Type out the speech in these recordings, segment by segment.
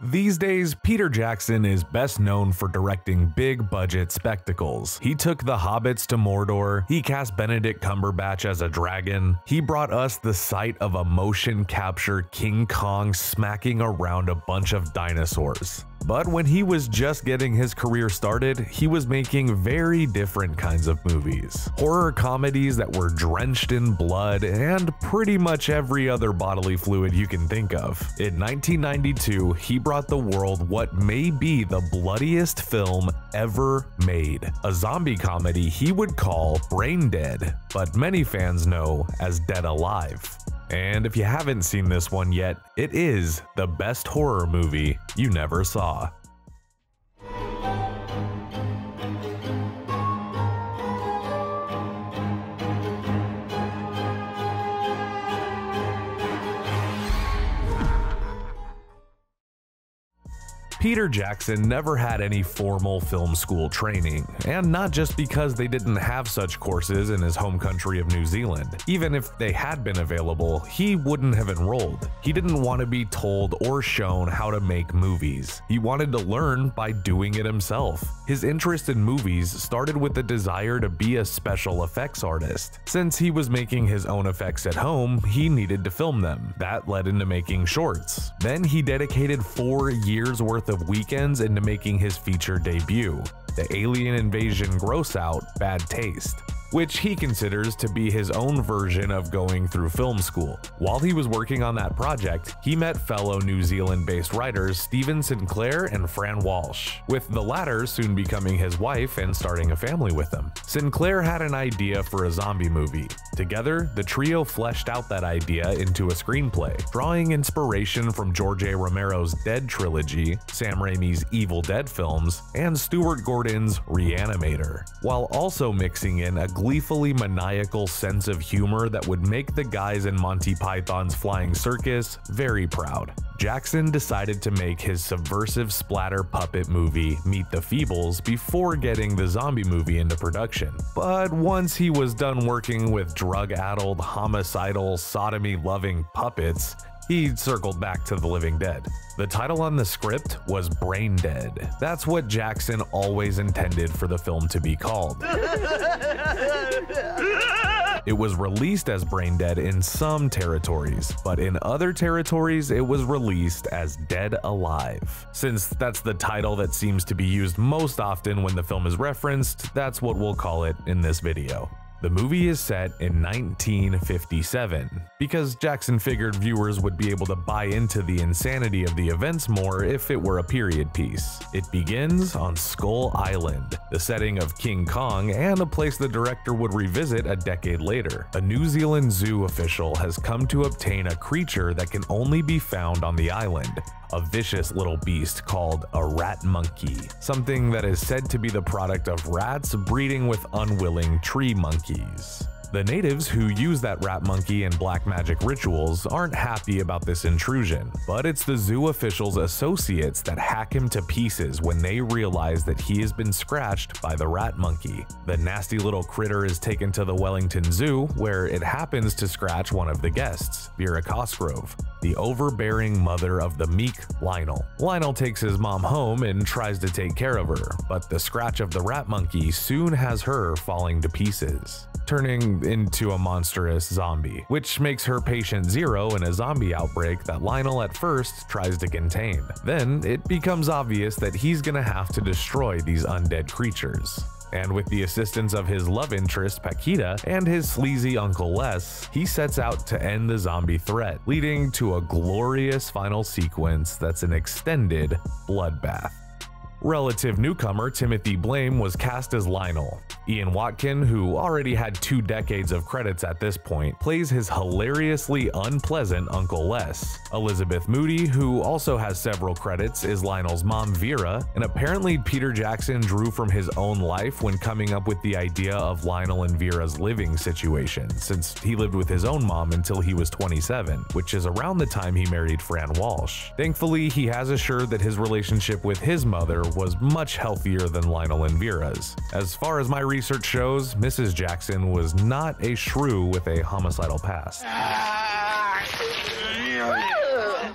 These days, Peter Jackson is best known for directing big-budget spectacles. He took the Hobbits to Mordor, he cast Benedict Cumberbatch as a dragon, he brought us the sight of a motion capture King Kong smacking around a bunch of dinosaurs. But when he was just getting his career started, he was making very different kinds of movies. Horror comedies that were drenched in blood and pretty much every other bodily fluid you can think of. In 1992, he brought the world what may be the bloodiest film ever made, a zombie comedy he would call BRAINDEAD, but many fans know as Dead Alive. And if you haven't seen this one yet, it is the best horror movie you never saw. Peter Jackson never had any formal film school training, and not just because they didn't have such courses in his home country of New Zealand. Even if they had been available, he wouldn't have enrolled. He didn't want to be told or shown how to make movies. He wanted to learn by doing it himself. His interest in movies started with the desire to be a special effects artist. Since he was making his own effects at home, he needed to film them. That led into making shorts. Then he dedicated 4 years worth of weekends into making his feature debut, the alien invasion gross out Bad Taste, which he considers to be his own version of going through film school. While he was working on that project, he met fellow New Zealand-based writers Stephen Sinclair and Fran Walsh, with the latter soon becoming his wife and starting a family with him. Sinclair had an idea for a zombie movie. Together, the trio fleshed out that idea into a screenplay, drawing inspiration from George A. Romero's Dead trilogy, Sam Raimi's Evil Dead films, and Stuart Gordon's Reanimator, while also mixing in a gleefully maniacal sense of humor that would make the guys in Monty Python's Flying Circus very proud. Jackson decided to make his subversive splatter puppet movie Meet the Feebles before getting the zombie movie into production. But once he was done working with drug-addled, homicidal, sodomy-loving puppets, he circled back to the living dead. The title on the script was BRAINDEAD. That's what Jackson always intended for the film to be called. It was released as BRAINDEAD in some territories, but in other territories it was released as Dead Alive. Since that's the title that seems to be used most often when the film is referenced, that's what we'll call it in this video. The movie is set in 1957, because Jackson figured viewers would be able to buy into the insanity of the events more if it were a period piece. It begins on Skull Island, the setting of King Kong and a place the director would revisit a decade later. A New Zealand zoo official has come to obtain a creature that can only be found on the island, a vicious little beast called a rat monkey, something that is said to be the product of rats breeding with unwilling tree monkeys. The natives who use that rat monkey in black magic rituals aren't happy about this intrusion, but it's the zoo official's associates that hack him to pieces when they realize that he has been scratched by the rat monkey. The nasty little critter is taken to the Wellington Zoo, where it happens to scratch one of the guests, Vera Cosgrove, the overbearing mother of the meek Lionel. Lionel takes his mom home and tries to take care of her, but the scratch of the rat monkey soon has her falling to pieces, turning into a monstrous zombie, which makes her patient zero in a zombie outbreak that Lionel at first tries to contain. Then it becomes obvious that he's gonna have to destroy these undead creatures. And with the assistance of his love interest Paquita and his sleazy Uncle Les, he sets out to end the zombie threat, leading to a glorious final sequence that's an extended bloodbath. Relative newcomer Timothy Blame was cast as Lionel. Ian Watkin, who already had 2 decades of credits at this point, plays his hilariously unpleasant Uncle Les. Elizabeth Moody, who also has several credits, is Lionel's mom Vera, and apparently Peter Jackson drew from his own life when coming up with the idea of Lionel and Vera's living situation, since he lived with his own mom until he was 27, which is around the time he married Fran Walsh. Thankfully, he has assured that his relationship with his mother was much healthier than Lionel and Vera's. As far as my research shows, Mrs. Jackson was not a shrew with a homicidal past.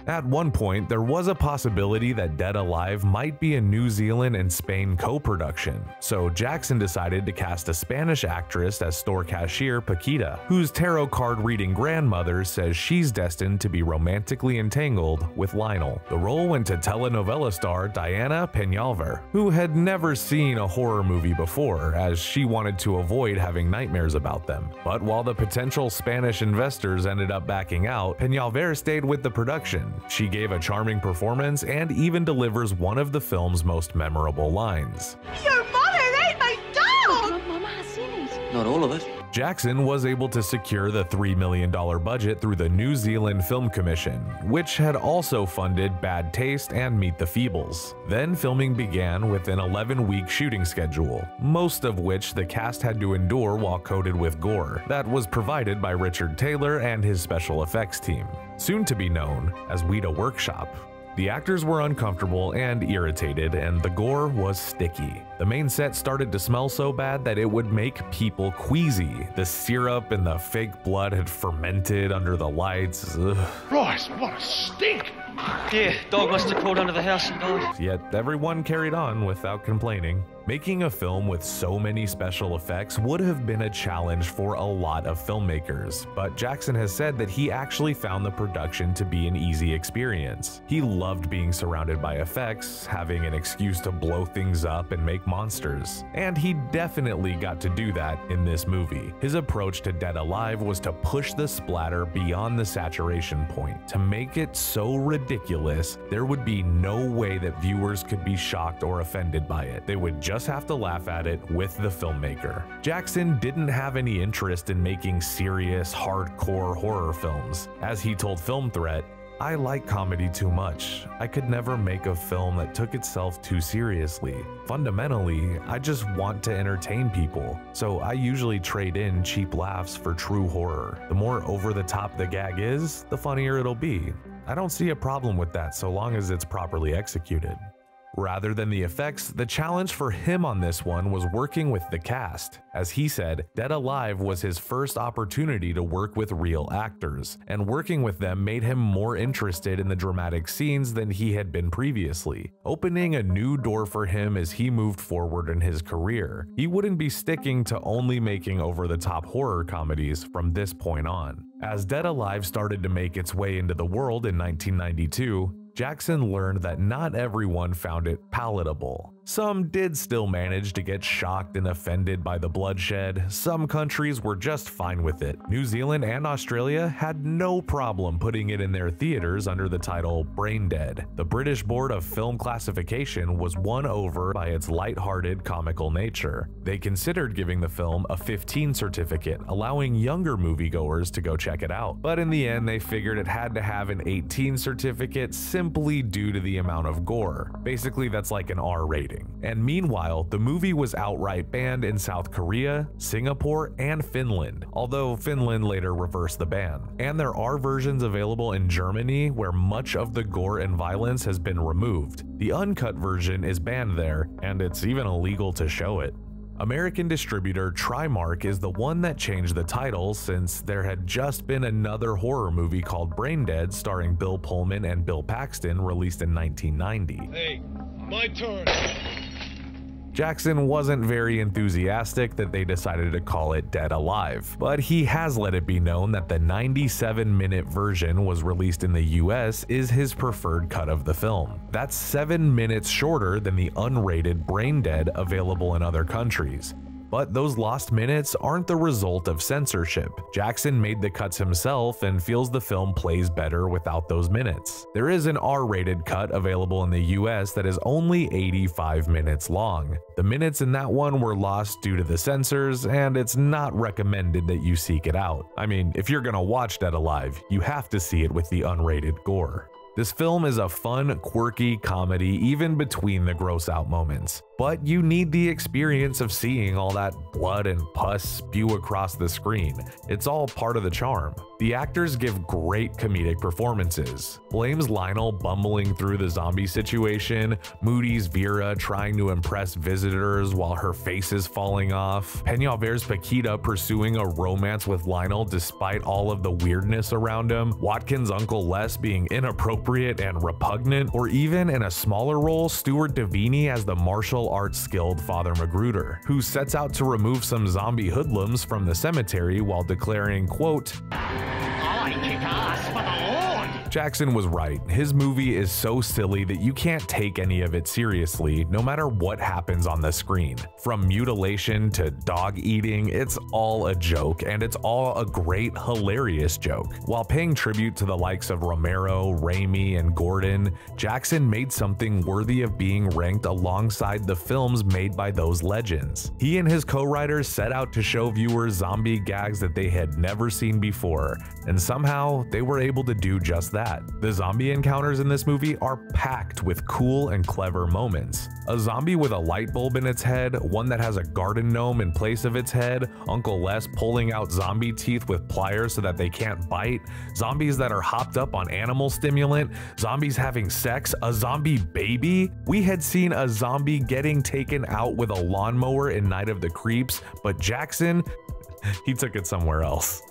At one point, there was a possibility that Dead Alive might be a New Zealand and Spain co-production, so Jackson decided to cast a Spanish actress as store cashier Paquita, whose tarot card reading grandmother says she's destined to be romantically entangled with Lionel. The role went to telenovela star Diana Peñalver, who had never seen a horror movie before, as she wanted to avoid having nightmares about them. But while the potential Spanish investors ended up backing out, Peñalver stayed with the production. She gave a charming performance and even delivers one of the film's most memorable lines. Your mother ate my dog! Mama has seen it. Not all of it. Jackson was able to secure the $3 million budget through the New Zealand Film Commission, which had also funded Bad Taste and Meet the Feebles. Then filming began with an 11-week shooting schedule, most of which the cast had to endure while coated with gore, that was provided by Richard Taylor and his special effects team, soon to be known as Weta Workshop. The actors were uncomfortable and irritated, and the gore was sticky. The main set started to smell so bad that it would make people queasy. The syrup and the fake blood had fermented under the lights. Ugh. Christ, what a stink! Yeah, dog must have crawled under the house and died. Yet everyone carried on without complaining. Making a film with so many special effects would have been a challenge for a lot of filmmakers, but Jackson has said that he actually found the production to be an easy experience. He loved being surrounded by effects, having an excuse to blow things up and make monsters, and he definitely got to do that in this movie. His approach to Dead Alive was to push the splatter beyond the saturation point, to make it so ridiculous there would be no way that viewers could be shocked or offended by it. They would just have to laugh at it with the filmmaker. Jackson didn't have any interest in making serious, hardcore horror films. As he told Film Threat, "I like comedy too much. I could never make a film that took itself too seriously. Fundamentally, I just want to entertain people, so I usually trade in cheap laughs for true horror. The more over the top the gag is, the funnier it'll be. I don't see a problem with that so long as it's properly executed." Rather than the effects, the challenge for him on this one was working with the cast. As he said, Dead Alive was his first opportunity to work with real actors, and working with them made him more interested in the dramatic scenes than he had been previously, opening a new door for him as he moved forward in his career. He wouldn't be sticking to only making over-the-top horror comedies from this point on. As Dead Alive started to make its way into the world in 1992, Jackson learned that not everyone found it palatable. Some did still manage to get shocked and offended by the bloodshed. Some countries were just fine with it. New Zealand and Australia had no problem putting it in their theaters under the title Braindead. The British Board of Film Classification was won over by its light-hearted, comical nature. They considered giving the film a 15 certificate, allowing younger moviegoers to go check it out. But in the end, they figured it had to have an 18 certificate simply due to the amount of gore. Basically, that's like an R rating. And meanwhile, the movie was outright banned in South Korea, Singapore, and Finland, although Finland later reversed the ban. And there are versions available in Germany where much of the gore and violence has been removed. The uncut version is banned there, and it's even illegal to show it. American distributor Trimark is the one that changed the title, since there had just been another horror movie called Braindead starring Bill Pullman and Bill Paxton released in 1990. Hey, my turn. Jackson wasn't very enthusiastic that they decided to call it Dead Alive, but he has let it be known that the 97-minute version was released in the US is his preferred cut of the film. That's 7 minutes shorter than the unrated Braindead available in other countries. But those lost minutes aren't the result of censorship. Jackson made the cuts himself and feels the film plays better without those minutes. There is an R-rated cut available in the US that is only 85 minutes long. The minutes in that one were lost due to the censors, and it's not recommended that you seek it out. I mean, if you're gonna watch Dead Alive, you have to see it with the unrated gore. This film is a fun, quirky comedy even between the gross out moments. but you need the experience of seeing all that blood and pus spew across the screen. It's all part of the charm. The actors give great comedic performances. Blame's Lionel bumbling through the zombie situation, Moody's Vera trying to impress visitors while her face is falling off, Peñaver's Paquita pursuing a romance with Lionel despite all of the weirdness around him, Watkins' Uncle Les being inappropriate and repugnant, or even in a smaller role, Stuart Davini as the martial arts skilled Father Magruder, who sets out to remove some zombie hoodlums from the cemetery while declaring, quote, I kick ass for the Lord! Jackson was right. His movie is so silly that you can't take any of it seriously, no matter what happens on the screen. From mutilation to dog eating, it's all a joke, and it's all a great, hilarious joke. While paying tribute to the likes of Romero, Raimi, and Gordon, Jackson made something worthy of being ranked alongside the films made by those legends. He and his co-writers set out to show viewers zombie gags that they had never seen before, and somehow they were able to do just that. The zombie encounters in this movie are packed with cool and clever moments. A zombie with a light bulb in its head, one that has a garden gnome in place of its head, Uncle Les pulling out zombie teeth with pliers so that they can't bite, zombies that are hopped up on animal stimulant, zombies having sex, a zombie baby. We had seen a zombie getting taken out with a lawnmower in Night of the Creeps, but Jackson, he took it somewhere else.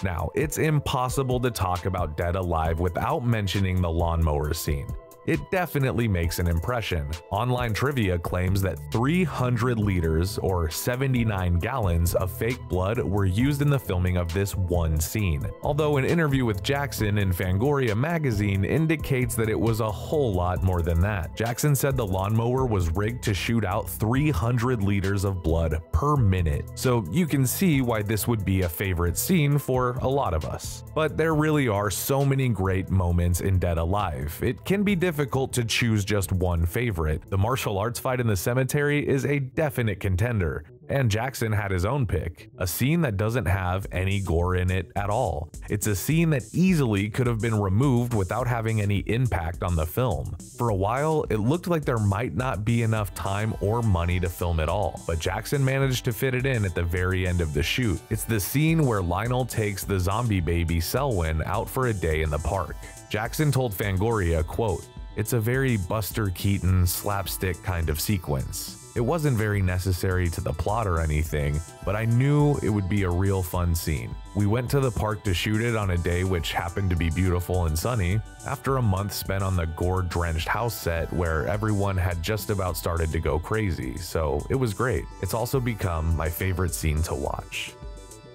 Now, it's impossible to talk about Dead Alive without mentioning the lawnmower scene. It definitely makes an impression. Online trivia claims that 300 liters or 79 gallons of fake blood were used in the filming of this one scene. Although an interview with Jackson in Fangoria magazine indicates that it was a whole lot more than that. Jackson said the lawnmower was rigged to shoot out 300 liters of blood per minute. So you can see why this would be a favorite scene for a lot of us. But there really are so many great moments in Dead Alive. It can be difficult to choose just one favorite. The martial arts fight in the cemetery is a definite contender, and Jackson had his own pick, a scene that doesn't have any gore in it at all. It's a scene that easily could have been removed without having any impact on the film. For a while, it looked like there might not be enough time or money to film it all, but Jackson managed to fit it in at the very end of the shoot. It's the scene where Lionel takes the zombie baby Selwyn out for a day in the park. Jackson told Fangoria, quote, "It's a very Buster Keaton slapstick kind of sequence. It wasn't very necessary to the plot or anything, but I knew it would be a real fun scene. We went to the park to shoot it on a day which happened to be beautiful and sunny, after a month spent on the gore-drenched house set where everyone had just about started to go crazy, so it was great. It's also become my favorite scene to watch."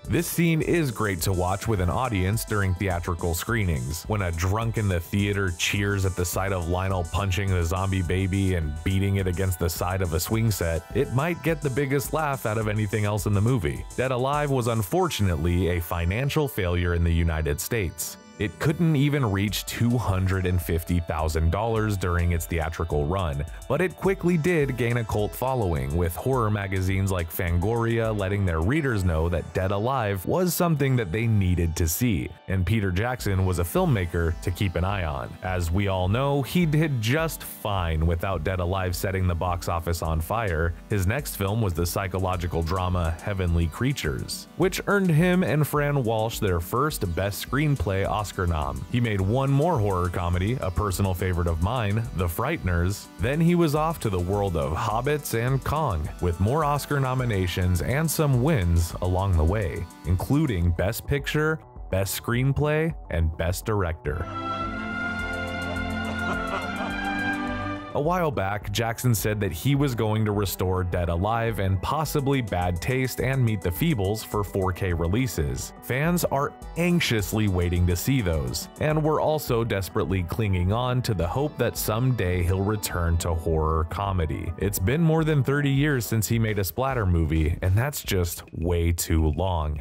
This scene is great to watch with an audience during theatrical screenings. When a drunk in the theater cheers at the sight of Lionel punching the zombie baby and beating it against the side of a swing set, it might get the biggest laugh out of anything else in the movie. Dead Alive was unfortunately a financial failure in the United States. It couldn't even reach $250,000 during its theatrical run, but it quickly did gain a cult following, with horror magazines like Fangoria letting their readers know that Dead Alive was something that they needed to see, and Peter Jackson was a filmmaker to keep an eye on. As we all know, he did just fine without Dead Alive setting the box office on fire. His next film was the psychological drama Heavenly Creatures, which earned him and Fran Walsh their first Best Screenplay Oscar nom. He made one more horror comedy, a personal favorite of mine, The Frighteners. Then he was off to the world of Hobbits and Kong, with more Oscar nominations and some wins along the way, including Best Picture, Best Screenplay, and Best Director. A while back, Jackson said that he was going to restore Dead Alive and possibly Bad Taste and Meet the Feebles for 4K releases. Fans are anxiously waiting to see those, and we're also desperately clinging on to the hope that someday he'll return to horror comedy. It's been more than 30 years since he made a splatter movie, and that's just way too long.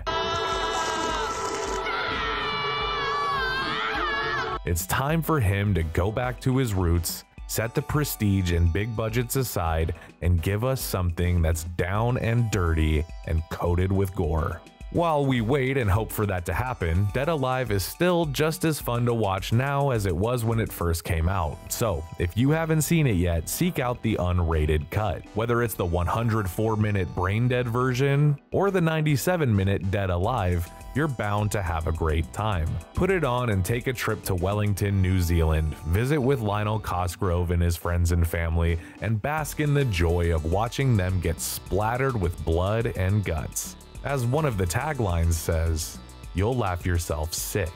It's time for him to go back to his roots, set the prestige and big budgets aside, and give us something that's down and dirty and coated with gore. While we wait and hope for that to happen, Dead Alive is still just as fun to watch now as it was when it first came out. So, if you haven't seen it yet, seek out the unrated cut. Whether it's the 104-minute Braindead version or the 97-minute Dead Alive, you're bound to have a great time. Put it on and take a trip to Wellington, New Zealand, visit with Lionel Cosgrove and his friends and family, and bask in the joy of watching them get splattered with blood and guts. As one of the taglines says, you'll laugh yourself sick.